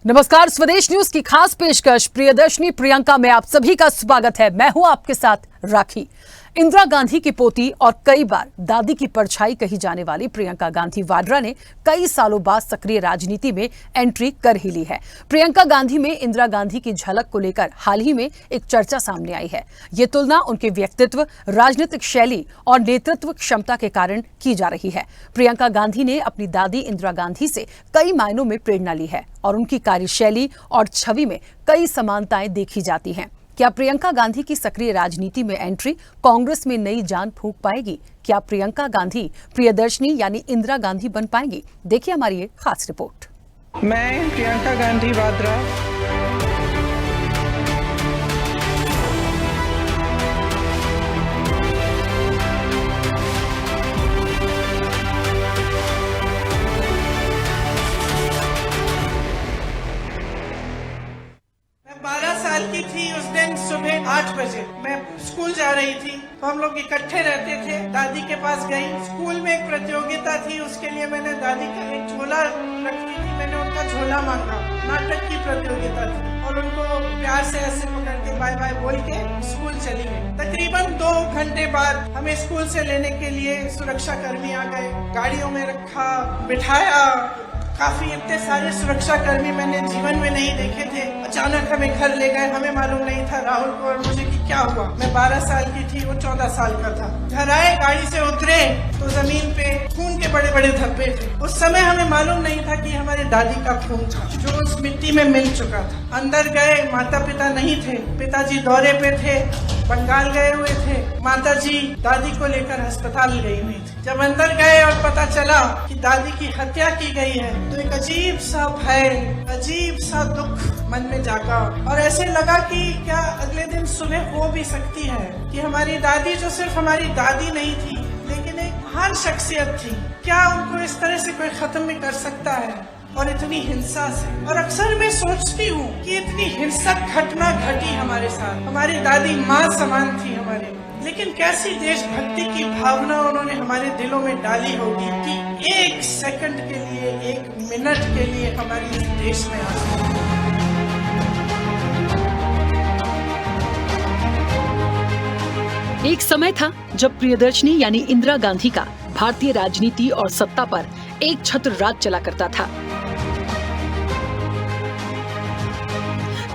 नमस्कार, स्वदेश न्यूज की खास पेशकश प्रियदर्शनी प्रियंका में आप सभी का स्वागत है। मैं हूं आपके साथ राखी। इंदिरा गांधी की पोती और कई बार दादी की परछाई कही जाने वाली प्रियंका गांधी वाड्रा ने कई सालों बाद सक्रिय राजनीति में एंट्री कर ही ली है। प्रियंका गांधी में इंदिरा गांधी की झलक को लेकर हाल ही में एक चर्चा सामने आई है। ये तुलना उनके व्यक्तित्व, राजनीतिक शैली और नेतृत्व क्षमता के कारण की जा रही है। प्रियंका गांधी ने अपनी दादी इंदिरा गांधी से कई मायनों में प्रेरणा ली है और उनकी कार्यशैली और छवि में कई समानताएं देखी जाती हैं। क्या प्रियंका गांधी की सक्रिय राजनीति में एंट्री कांग्रेस में नई जान फूंक पाएगी? क्या प्रियंका गांधी प्रियदर्शनी यानी इंदिरा गांधी बन पाएंगी? देखिए हमारी ये खास रिपोर्ट। मैं प्रियंका गांधी वाड्रा की थी। उस दिन सुबह 8 बजे मैं स्कूल जा रही थी, तो हम लोग इकट्ठे रहते थे। दादी के पास गई। स्कूल में एक प्रतियोगिता थी, उसके लिए मैंने दादी का एक झोला रखती थी, मैंने उनका झोला मांगा। नाटक की प्रतियोगिता थी और उनको प्यार से ऐसे पकड़ के बाय बाय बोल के स्कूल चली गई। तकरीबन 2 घंटे बाद हमें स्कूल से लेने के लिए सुरक्षा कर्मी आ गए। गाड़ियों में रखा, बिठाया। काफी इतने सारे सुरक्षा कर्मी मैंने जीवन में नहीं देखे थे। अचानक हमें घर ले गए। हमें मालूम नहीं था, राहुल को और मुझे, कि क्या हुआ। मैं 12 साल की थी, वो 14 साल का था। घर आए, गाड़ी से उतरे तो जमीन पे खून के बड़े बड़े धब्बे थे। उस समय हमें मालूम नहीं था कि हमारे दादी का खून था, जो उस मिट्टी में मिल चुका था। अंदर गए, माता पिता नहीं थे। पिताजी दौरे पे थे, बंगाल गए हुए थे। माताजी दादी को लेकर अस्पताल गई हुई थी। जब अंदर गए और पता चला कि दादी की हत्या की गई है, तो एक अजीब सा भय, अजीब सा दुख मन में जागा और ऐसे लगा कि क्या अगले दिन सुबह हो भी सकती है कि हमारी दादी, जो सिर्फ हमारी दादी नहीं थी लेकिन एक महान शख्सियत थी, क्या उनको इस तरह से कोई खत्म भी कर सकता है, और इतनी हिंसा से। और अक्सर मैं सोचती हूँ कि इतनी हिंसक घटना घटी हमारे साथ। हमारी दादी माँ समान थी हमारे, लेकिन कैसी देशभक्ति की भावना उन्होंने हमारे दिलों में डाली होगी कि 1 सेकंड के लिए, 1 मिनट के लिए हमारी इस देश में आ सकती। एक समय था जब प्रियदर्शनी यानी इंदिरा गांधी का भारतीय राजनीति और सत्ता पर एक छत्र राज चला करता था।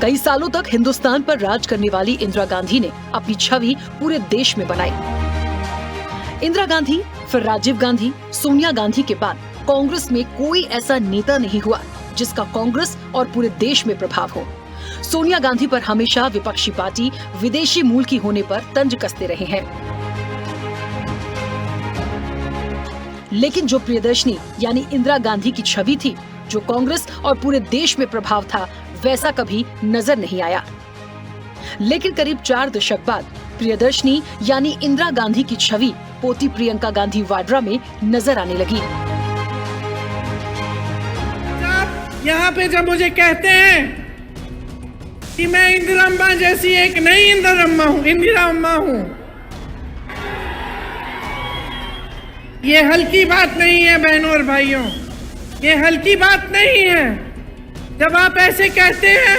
कई सालों तक हिंदुस्तान पर राज करने वाली इंदिरा गांधी ने अपनी छवि पूरे देश में बनाई। इंदिरा गांधी, फिर राजीव गांधी, सोनिया गांधी के बाद कांग्रेस में कोई ऐसा नेता नहीं हुआ जिसका कांग्रेस और पूरे देश में प्रभाव हो। सोनिया गांधी पर हमेशा विपक्षी पार्टी विदेशी मूल की होने पर तंज कसते रहे हैं, लेकिन जो प्रियदर्शनी यानी इंदिरा गांधी की छवि थी, जो कांग्रेस और पूरे देश में प्रभाव था, वैसा कभी नजर नहीं आया। लेकिन करीब 4 दशक बाद प्रियदर्शनी यानी इंदिरा गांधी की छवि पोती प्रियंका गांधी वाड्रा में नजर आने लगी। यहाँ पे जब मुझे कहते हैं कि मैं इंदिरा अम्मा जैसी एक नई इंदिरा अम्मा हूँ, ये हल्की बात नहीं है बहनों और भाइयों, ये हल्की बात नहीं है। जब आप ऐसे कहते हैं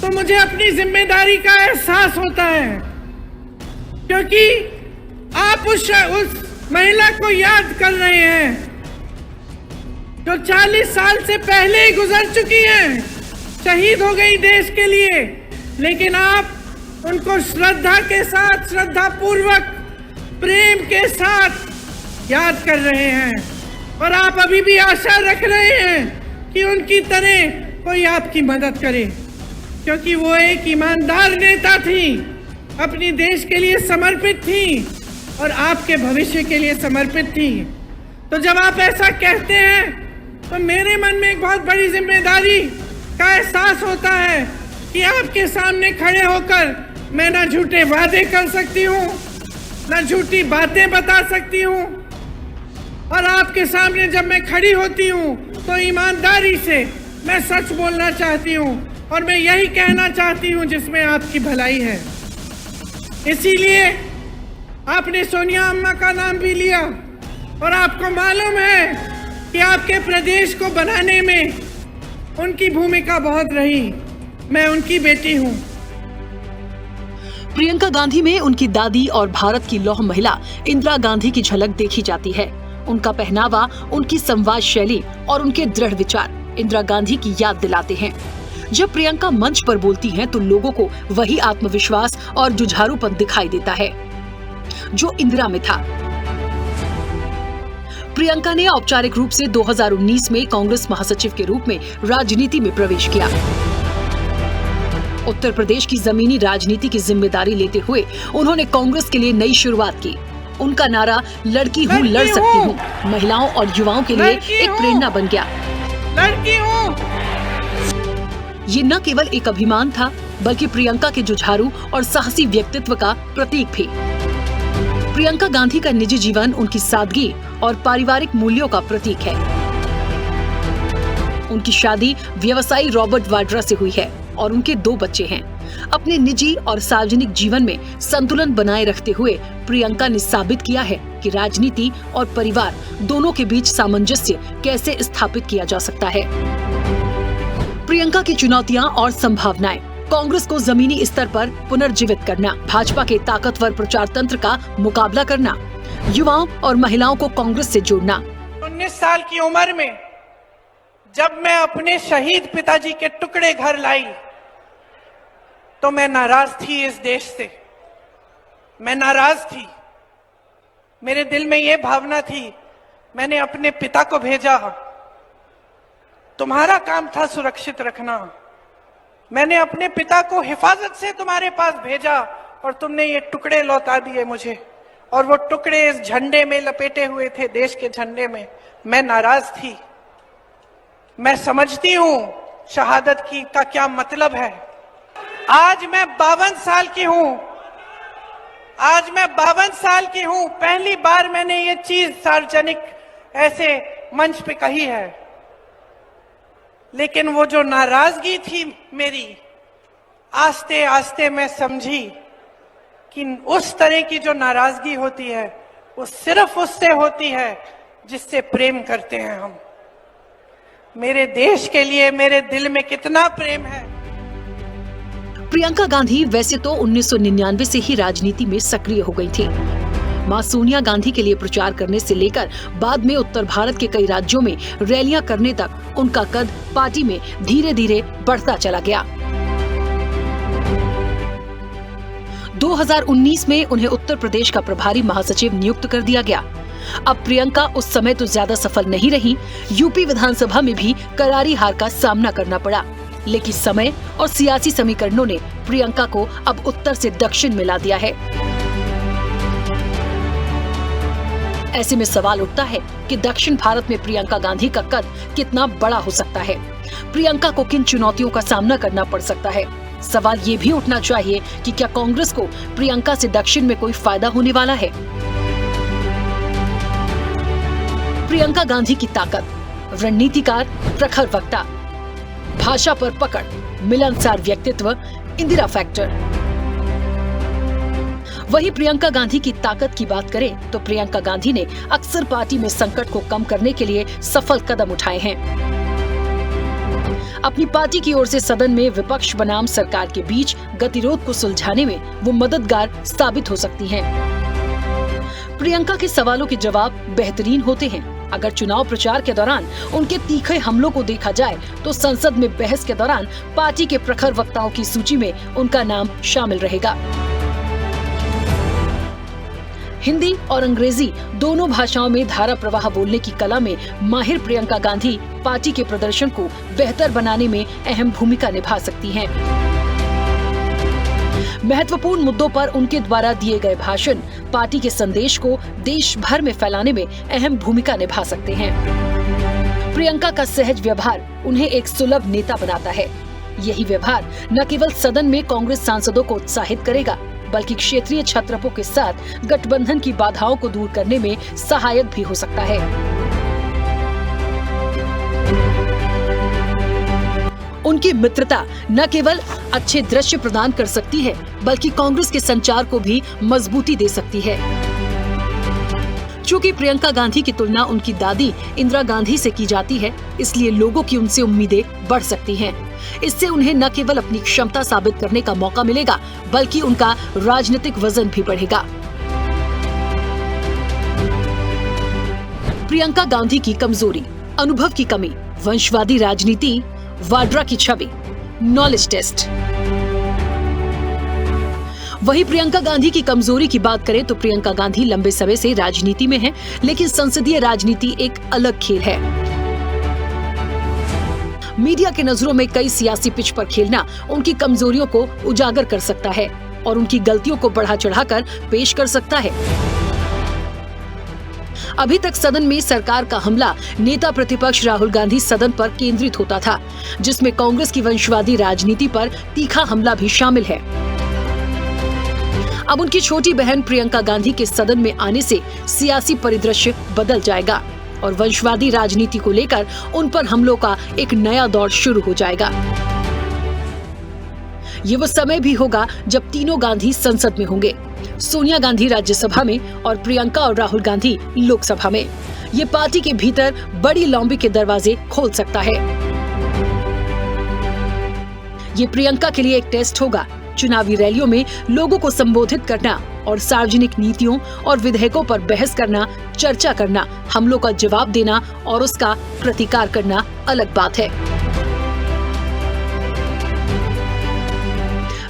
तो मुझे अपनी जिम्मेदारी का एहसास होता है, क्योंकि आप उस महिला को याद कर रहे हैं जो 40 साल से पहले ही गुजर चुकी हैं, शहीद हो गई देश के लिए, लेकिन आप उनको श्रद्धा के साथ, श्रद्धा पूर्वक, प्रेम के साथ याद कर रहे हैं। और आप अभी भी आशा रख रहे हैं कि उनकी तरह कोई आपकी मदद करे, क्योंकि वो एक ईमानदार नेता थी, अपनी देश के लिए समर्पित थी और आपके भविष्य के लिए समर्पित थी। तो जब आप ऐसा कहते हैं तो मेरे मन में एक बहुत बड़ी जिम्मेदारी का एहसास होता है कि आपके सामने खड़े होकर मैं ना झूठे वादे कर सकती हूँ, ना झूठी बातें बता सकती हूँ, और आपके सामने जब मैं खड़ी होती हूँ तो ईमानदारी से मैं सच बोलना चाहती हूँ और मैं यही कहना चाहती हूँ जिसमें आपकी भलाई है। इसीलिए आपने सोनिया अम्मा का नाम भी लिया और आपको मालूम है कि आपके प्रदेश को बनाने में उनकी भूमिका बहुत रही। मैं उनकी बेटी हूँ। प्रियंका गांधी में उनकी दादी और भारत की लौह महिला इंदिरा गांधी की झलक देखी जाती है। उनका पहनावा, उनकी संवाद शैली और उनके दृढ़ विचार इंदिरा गांधी की याद दिलाते हैं। जब प्रियंका मंच पर बोलती हैं तो लोगों को वही आत्मविश्वास और जुझारूपन दिखाई देता है जो इंदिरा में था। प्रियंका ने औपचारिक रूप से 2019 में कांग्रेस महासचिव के रूप में राजनीति में प्रवेश किया। उत्तर प्रदेश की जमीनी राजनीति की जिम्मेदारी लेते हुए उन्होंने कांग्रेस के लिए नई शुरुआत की। उनका नारा लड़की हूँ, लड़ सकती हूँ महिलाओं और युवाओं के लिए एक प्रेरणा बन गया। लड़की हूँ। ये न केवल एक अभिमान था बल्कि प्रियंका के जुझारू और साहसी व्यक्तित्व का प्रतीक भी। प्रियंका गांधी का निजी जीवन उनकी सादगी और पारिवारिक मूल्यों का प्रतीक है। उनकी शादी व्यवसायी रॉबर्ट वाड्रा से हुई है और उनके 2 बच्चे हैं। अपने निजी और सार्वजनिक जीवन में संतुलन बनाए रखते हुए प्रियंका ने साबित किया है कि राजनीति और परिवार दोनों के बीच सामंजस्य कैसे स्थापित किया जा सकता है। प्रियंका की चुनौतियां और संभावनाएं: कांग्रेस को जमीनी स्तर पर पुनर्जीवित करना, भाजपा के ताकतवर प्रचार तंत्र का मुकाबला करना, युवाओं और महिलाओं को कांग्रेस से जोड़ना। 19 साल की उम्र में जब मैं अपने शहीद पिताजी के टुकड़े घर लाई तो मैं नाराज थी इस देश से। मैं नाराज थी। मेरे दिल में यह भावना थी, मैंने अपने पिता को भेजा, तुम्हारा काम था सुरक्षित रखना। मैंने अपने पिता को हिफाजत से तुम्हारे पास भेजा और तुमने ये टुकड़े लौटा दिए मुझे, और वो टुकड़े इस झंडे में लपेटे हुए थे, देश के झंडे में। मैं नाराज थी। मैं समझती हूं शहादत की का क्या मतलब है। आज मैं 52 साल की हूं। आज मैं 52 साल की हूं। पहली बार मैंने ये चीज सार्वजनिक ऐसे मंच पे कही है। लेकिन वो जो नाराजगी थी मेरी, आस्ते आस्ते मैं समझी कि उस तरह की जो नाराजगी होती है वो सिर्फ उससे होती है जिससे प्रेम करते हैं हम। मेरे देश के लिए मेरे दिल में कितना प्रेम है। प्रियंका गांधी वैसे तो 1999 से ही राजनीति में सक्रिय हो गई थी। मां सोनिया गांधी के लिए प्रचार करने से लेकर बाद में उत्तर भारत के कई राज्यों में रैलियां करने तक उनका कद पार्टी में धीरे धीरे बढ़ता चला गया। 2019 में उन्हें उत्तर प्रदेश का प्रभारी महासचिव नियुक्त कर दिया गया। अब प्रियंका उस समय तो ज्यादा सफल नहीं रही। यूपी विधानसभा में भी करारी हार का सामना करना पड़ा, लेकिन समय और सियासी समीकरणों ने प्रियंका को अब उत्तर से दक्षिण मिला दिया है। ऐसे में सवाल उठता है कि दक्षिण भारत में प्रियंका गांधी का कद कितना बड़ा हो सकता है। प्रियंका को किन चुनौतियों का सामना करना पड़ सकता है। सवाल ये भी उठना चाहिए कि क्या कांग्रेस को प्रियंका से दक्षिण में कोई फायदा होने वाला है। प्रियंका गांधी की ताकत: रणनीतिकार, प्रखर वक्ता, भाषा पर पकड़, मिलनसार व्यक्तित्व, इंदिरा फैक्टर। वही प्रियंका गांधी की ताकत की बात करें तो प्रियंका गांधी ने अक्सर पार्टी में संकट को कम करने के लिए सफल कदम उठाए हैं। अपनी पार्टी की ओर से सदन में विपक्ष बनाम सरकार के बीच गतिरोध को सुलझाने में वो मददगार साबित हो सकती हैं। प्रियंका के सवालों के जवाब बेहतरीन होते हैं। अगर चुनाव प्रचार के दौरान उनके तीखे हमलों को देखा जाए तो संसद में बहस के दौरान पार्टी के प्रखर वक्ताओं की सूची में उनका नाम शामिल रहेगा। हिंदी और अंग्रेजी दोनों भाषाओं में धारा प्रवाह बोलने की कला में माहिर प्रियंका गांधी पार्टी के प्रदर्शन को बेहतर बनाने में अहम भूमिका निभा सकती हैं। महत्वपूर्ण मुद्दों पर उनके द्वारा दिए गए भाषण पार्टी के संदेश को देश भर में फैलाने में अहम भूमिका निभा सकते हैं। प्रियंका का सहज व्यवहार उन्हें एक सुलभ नेता बनाता है। यही व्यवहार न केवल सदन में कांग्रेस सांसदों को उत्साहित करेगा बल्कि क्षेत्रीय छत्रपों के साथ गठबंधन की बाधाओं को दूर करने में सहायक भी हो सकता है। उनकी मित्रता न केवल अच्छे दृश्य प्रदान कर सकती है बल्कि कांग्रेस के संचार को भी मजबूती दे सकती है। चूँकि प्रियंका गांधी की तुलना उनकी दादी इंदिरा गांधी से की जाती है, इसलिए लोगों की उनसे उम्मीदें बढ़ सकती हैं। इससे उन्हें न केवल अपनी क्षमता साबित करने का मौका मिलेगा, बल्कि उनका राजनीतिक वजन भी बढ़ेगा। प्रियंका गांधी की कमजोरी, अनुभव की कमी, वंशवादी राजनीति, वाड्रा की छवि, नॉलेज टेस्ट। वही प्रियंका गांधी की कमजोरी की बात करें तो प्रियंका गांधी लंबे समय से राजनीति में हैं, लेकिन संसदीय राजनीति एक अलग खेल है। मीडिया की नजरों में कई सियासी पिच पर खेलना उनकी कमजोरियों को उजागर कर सकता है और उनकी गलतियों को बढ़ा चढ़ाकर पेश कर सकता है। अभी तक सदन में सरकार का हमला नेता प्रतिपक्ष राहुल गांधी सदन पर केंद्रित होता था, जिसमें कांग्रेस की वंशवादी राजनीति पर तीखा हमला भी शामिल है। अब उनकी छोटी बहन प्रियंका गांधी के सदन में आने से सियासी परिदृश्य बदल जाएगा और वंशवादी राजनीति को लेकर उन पर हमलों का एक नया दौर शुरू हो जाएगा। ये वो समय भी होगा जब तीनों गांधी संसद में होंगे, सोनिया गांधी राज्यसभा में और प्रियंका और राहुल गांधी लोकसभा में। ये पार्टी के भीतर बड़ी लॉबी के दरवाजे खोल सकता है। ये प्रियंका के लिए एक टेस्ट होगा, चुनावी रैलियों में लोगों को संबोधित करना और सार्वजनिक नीतियों और विधेयकों पर बहस करना, चर्चा करना, हमलों का जवाब देना और उसका प्रतिकार करना अलग बात है।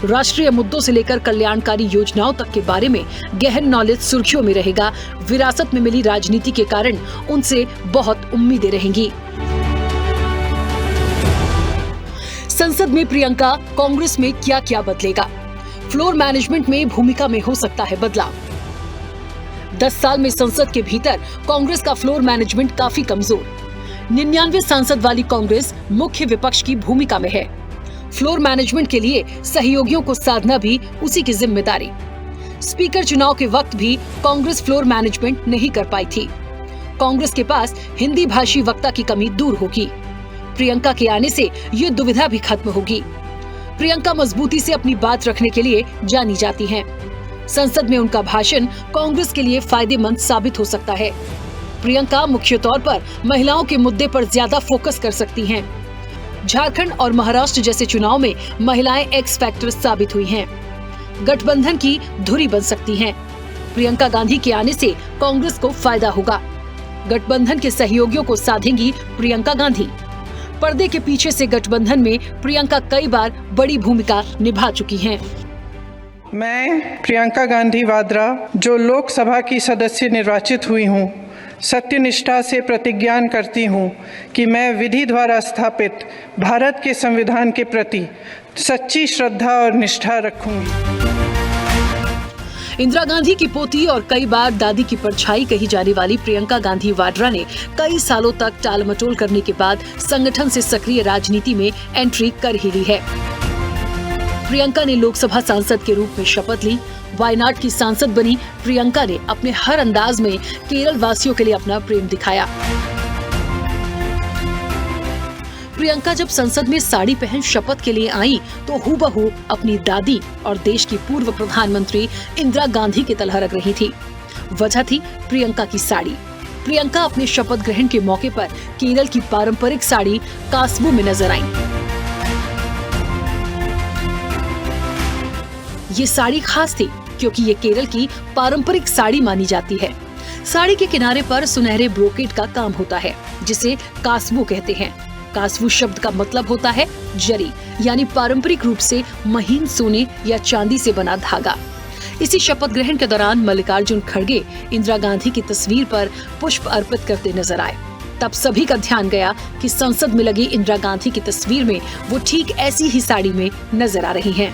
राष्ट्रीय मुद्दों से लेकर कल्याणकारी योजनाओं तक के बारे में गहन नॉलेज सुर्खियों में रहेगा। विरासत में मिली राजनीति के कारण उनसे बहुत उम्मीदें रहेंगी। संसद में प्रियंका कांग्रेस में क्या क्या बदलेगा? फ्लोर मैनेजमेंट में भूमिका में हो सकता है बदलाव। 10 साल में संसद के भीतर कांग्रेस का फ्लोर मैनेजमेंट काफी कमजोर। 99 सांसद वाली कांग्रेस मुख्य विपक्ष की भूमिका में है। फ्लोर मैनेजमेंट के लिए सहयोगियों को साधना भी उसी की जिम्मेदारी। स्पीकर चुनाव के वक्त भी कांग्रेस फ्लोर मैनेजमेंट नहीं कर पाई थी। कांग्रेस के पास हिंदी भाषी वक्ता की कमी दूर होगी। प्रियंका के आने से ये दुविधा भी खत्म होगी। प्रियंका मजबूती से अपनी बात रखने के लिए जानी जाती हैं। संसद में उनका भाषण कांग्रेस के लिए फायदेमंद साबित हो सकता है। प्रियंका मुख्य तौर पर महिलाओं के मुद्दे पर ज्यादा फोकस कर सकती हैं। झारखंड और महाराष्ट्र जैसे चुनाव में महिलाएं एक्स फैक्टर साबित हुई हैं। गठबंधन की धुरी बन सकती हैं। प्रियंका गांधी के आने से कांग्रेस को फायदा होगा। गठबंधन के सहयोगियों को साधेंगी प्रियंका गांधी। पर्दे के पीछे से गठबंधन में प्रियंका कई बार बड़ी भूमिका निभा चुकी हैं। मैं प्रियंका गांधी वाड्रा, जो लोकसभा की सदस्य निर्वाचित हुई हूँ, सत्यनिष्ठा से प्रतिज्ञान करती हूँ कि मैं विधि द्वारा स्थापित भारत के संविधान के प्रति सच्ची श्रद्धा और निष्ठा रखूंगी। इंदिरा गांधी की पोती और कई बार दादी की परछाई कही जाने वाली प्रियंका गांधी वाड्रा ने कई सालों तक टालमटोल करने के बाद संगठन से सक्रिय राजनीति में एंट्री कर ही ली है। प्रियंका ने लोकसभा सांसद के रूप में शपथ ली। वायनाड की सांसद बनी प्रियंका ने अपने हर अंदाज में केरल वासियों के लिए अपना प्रेम दिखाया। प्रियंका जब संसद में साड़ी पहन शपथ के लिए आई तो हूबहू अपनी दादी और देश की पूर्व प्रधानमंत्री इंदिरा गांधी की तरह लग रही थी। वजह थी प्रियंका की साड़ी। प्रियंका अपने शपथ ग्रहण के मौके पर केरल की पारंपरिक साड़ी कास्बू में नजर आईं। ये साड़ी खास थी क्योंकि ये केरल की पारंपरिक साड़ी मानी जाती है। साड़ी के किनारे पर सुनहरे ब्रोकेट का काम होता है, जिसे कास्बू कहते हैं। कास्बू शब्द का मतलब होता है जरी, यानी पारंपरिक रूप से महीन सोने या चांदी से बना धागा। इसी शपथ ग्रहण के दौरान मल्लिकार्जुन खड़गे इंदिरा गांधी की तस्वीर पर पुष्प अर्पित करते नजर आए। तब सभी का ध्यान गया कि संसद में लगी इंदिरा गांधी की तस्वीर में वो ठीक ऐसी ही साड़ी में नजर आ रही हैं।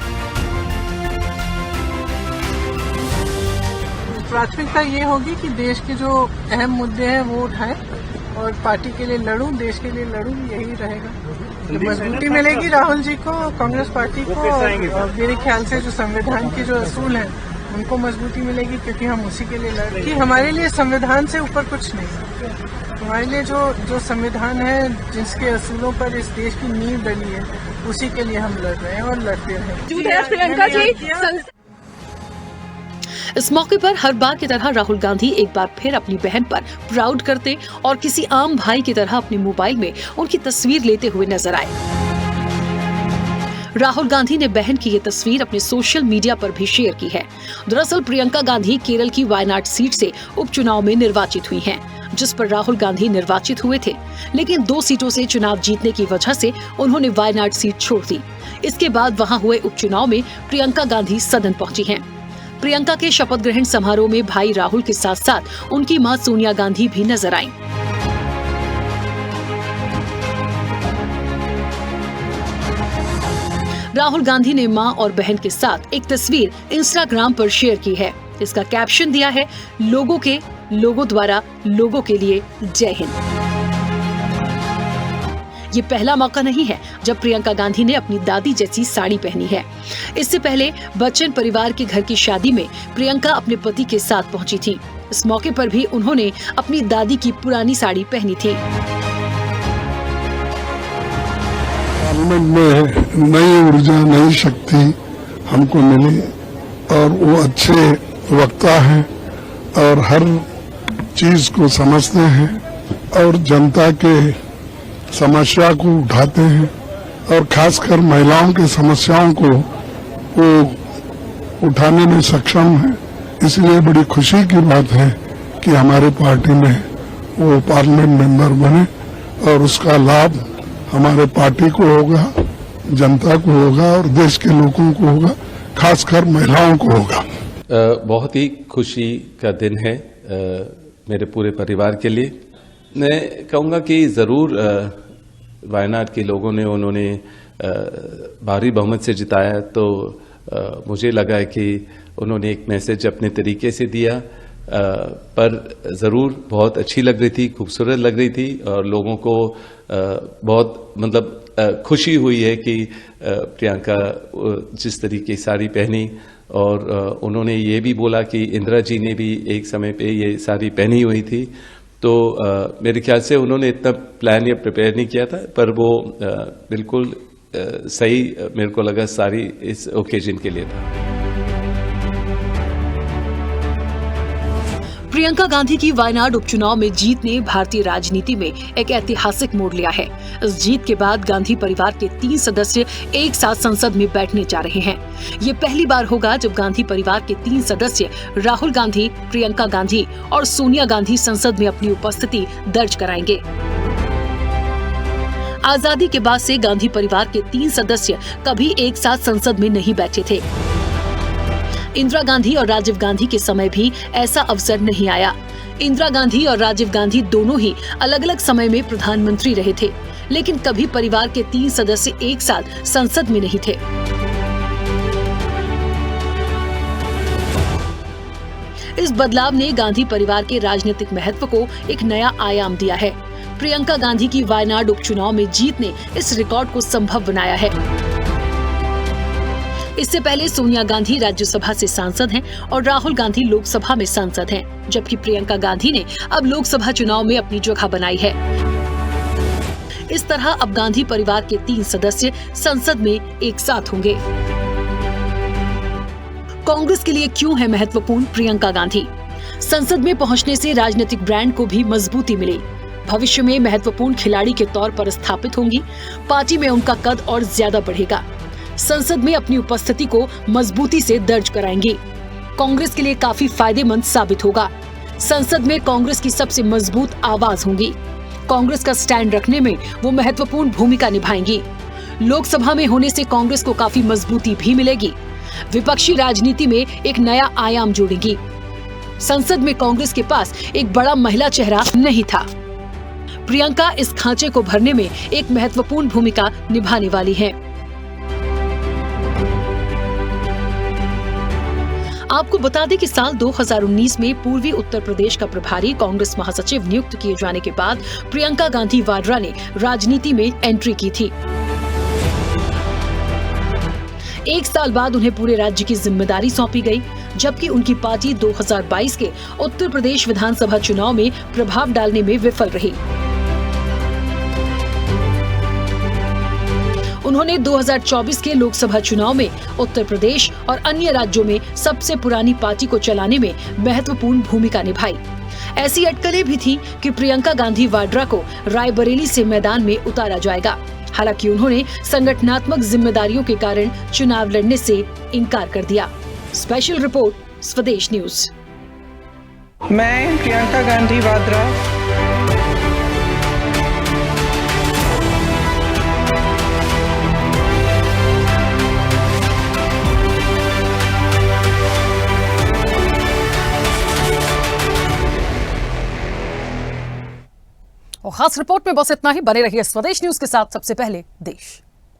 प्राथमिकता ये होगी कि देश के जो अहम मुद्दे हैं वो उठाएं और पार्टी के लिए लड़ूं, देश के लिए लड़ूं, यही रहेगा। मजबूती मिलेगी राहुल जी को, कांग्रेस पार्टी को, और मेरे ख्याल से जो संविधान के जो असूल हैं उनको मजबूती मिलेगी, क्योंकि हम उसी के लिए लड़ रहे हैं। कि हमारे लिए संविधान से ऊपर कुछ नहीं। हमारे लिए जो संविधान है, जिसके असूलों पर इस देश की नींव डली है, उसी के लिए हम लड़ रहे हैं और लड़ते हैं। प्रियंका जी इस मौके पर हर बार की तरह राहुल गांधी एक बार फिर अपनी बहन पर प्राउड करते और किसी आम भाई की तरह अपने मोबाइल में उनकी तस्वीर लेते हुए नजर आए। राहुल गांधी ने बहन की ये तस्वीर अपने सोशल मीडिया पर भी शेयर की है। दरअसल प्रियंका गांधी केरल की वायनाड सीट से उपचुनाव में निर्वाचित हुई हैं, जिस पर राहुल गांधी निर्वाचित हुए थे, लेकिन 2 सीटों से चुनाव जीतने की वजह से उन्होंने वायनाड सीट छोड़ दी। इसके बाद वहां हुए उपचुनाव में प्रियंका गांधी सदन पहुंची हैं। प्रियंका के शपथ ग्रहण समारोह में भाई राहुल के साथ साथ उनकी मां सोनिया गांधी भी नजर आईं। राहुल गांधी ने मां और बहन के साथ एक तस्वीर इंस्टाग्राम पर शेयर की है। इसका कैप्शन दिया है, लोगों द्वारा लोगों के लिए जय हिंद। ये पहला मौका नहीं है जब प्रियंका गांधी ने अपनी दादी जैसी साड़ी पहनी है। इससे पहले बच्चन परिवार के घर की शादी में प्रियंका अपने पति के साथ पहुंची थी। इस मौके पर भी उन्होंने अपनी दादी की पुरानी साड़ी पहनी थी। पार्लियामेंट में नई ऊर्जा, नई शक्ति हमको मिली और वो अच्छे वक्ता हैं और हर चीज को समझते हैं और जनता के समस्या को उठाते हैं और खासकर महिलाओं की समस्याओं को वो उठाने में सक्षम है। इसलिए बड़ी खुशी की बात है कि हमारी पार्टी में वो पार्लियामेंट मेंबर बने और उसका लाभ हमारे पार्टी को होगा, जनता को होगा और देश के लोगों को होगा, खासकर महिलाओं को होगा। बहुत ही खुशी का दिन है मेरे पूरे परिवार के लिए। मैं कहूँगा कि ज़रूर वायनाड के लोगों ने उन्होंने भारी बहुमत से जिताया, तो मुझे लगा है कि उन्होंने एक मैसेज अपने तरीके से दिया, पर ज़रूर बहुत अच्छी लग रही थी, खूबसूरत लग रही थी और लोगों को बहुत मतलब खुशी हुई है कि प्रियंका जिस तरीके की साड़ी पहनी और उन्होंने ये भी बोला कि इंदिरा जी ने भी एक समय पे ये साड़ी पहनी हुई थी। तो मेरे ख्याल से उन्होंने इतना प्लान या प्रिपेयर नहीं किया था, पर वो बिल्कुल सही मेरे को लगा सारी इस ओकेजन के लिए था। प्रियंका गांधी की वायनाड उपचुनाव में जीत ने भारतीय राजनीति में एक ऐतिहासिक मोड़ लिया है। इस जीत के बाद गांधी परिवार के 3 सदस्य एक साथ संसद में बैठने जा रहे हैं। ये पहली बार होगा जब गांधी परिवार के 3 सदस्य राहुल गांधी, प्रियंका गांधी और सोनिया गांधी संसद में अपनी उपस्थिति दर्ज कराएंगे। आजादी के बाद से गांधी परिवार के 3 सदस्य कभी एक साथ संसद में नहीं बैठे थे। इंदिरा गांधी और राजीव गांधी के समय भी ऐसा अवसर नहीं आया। इंदिरा गांधी और राजीव गांधी दोनों ही अलग अलग समय में प्रधानमंत्री रहे थे, लेकिन कभी परिवार के 3 सदस्य एक साथ संसद में नहीं थे। इस बदलाव ने गांधी परिवार के राजनीतिक महत्व को एक नया आयाम दिया है। प्रियंका गांधी की वायनाड उपचुनाव में जीत ने इस रिकॉर्ड को संभव बनाया है। इससे पहले सोनिया गांधी राज्यसभा से सांसद हैं और राहुल गांधी लोकसभा में सांसद हैं, जबकि प्रियंका गांधी ने अब लोकसभा चुनाव में अपनी जगह बनाई है। इस तरह अब गांधी परिवार के 3 सदस्य संसद में एक साथ होंगे। कांग्रेस के लिए क्यों है महत्वपूर्ण प्रियंका गांधी? संसद में पहुंचने से राजनीतिक ब्रांड को भी मजबूती मिली। भविष्य में महत्वपूर्ण खिलाड़ी के तौर पर स्थापित होंगी। पार्टी में उनका कद और ज्यादा बढ़ेगा। संसद में अपनी उपस्थिति को मजबूती से दर्ज कराएंगी। कांग्रेस के लिए काफी फायदेमंद साबित होगा। संसद में कांग्रेस की सबसे मजबूत आवाज होंगी। कांग्रेस का स्टैंड रखने में वो महत्वपूर्ण भूमिका निभाएंगी। लोकसभा में होने से कांग्रेस को काफी मजबूती भी मिलेगी। विपक्षी राजनीति में एक नया आयाम जोड़ेंगी। संसद में कांग्रेस के पास एक बड़ा महिला चेहरा नहीं था। प्रियंका इस खांचे को भरने में एक महत्वपूर्ण भूमिका निभाने वाली है। आपको बता दें कि साल 2019 में पूर्वी उत्तर प्रदेश का प्रभारी कांग्रेस महासचिव नियुक्त किए जाने के बाद प्रियंका गांधी वाड्रा ने राजनीति में एंट्री की थी। 1 साल बाद उन्हें पूरे राज्य की जिम्मेदारी सौंपी गई, जबकि उनकी पार्टी 2022 के उत्तर प्रदेश विधानसभा चुनाव में प्रभाव डालने में विफल रही। उन्होंने 2024 के लोकसभा चुनाव में उत्तर प्रदेश और अन्य राज्यों में सबसे पुरानी पार्टी को चलाने में महत्वपूर्ण भूमिका निभाई। ऐसी अटकलें भी थी कि प्रियंका गांधी वाड्रा को रायबरेली से मैदान में उतारा जाएगा। हालांकि उन्होंने संगठनात्मक जिम्मेदारियों के कारण चुनाव लड़ने से इनकार कर दिया। स्पेशल रिपोर्ट, स्वदेश न्यूज। मैं प्रियंका गांधी वाड्रा और खास रिपोर्ट में बस इतना ही। बने रहिए स्वदेश न्यूज के साथ। सबसे पहले देश।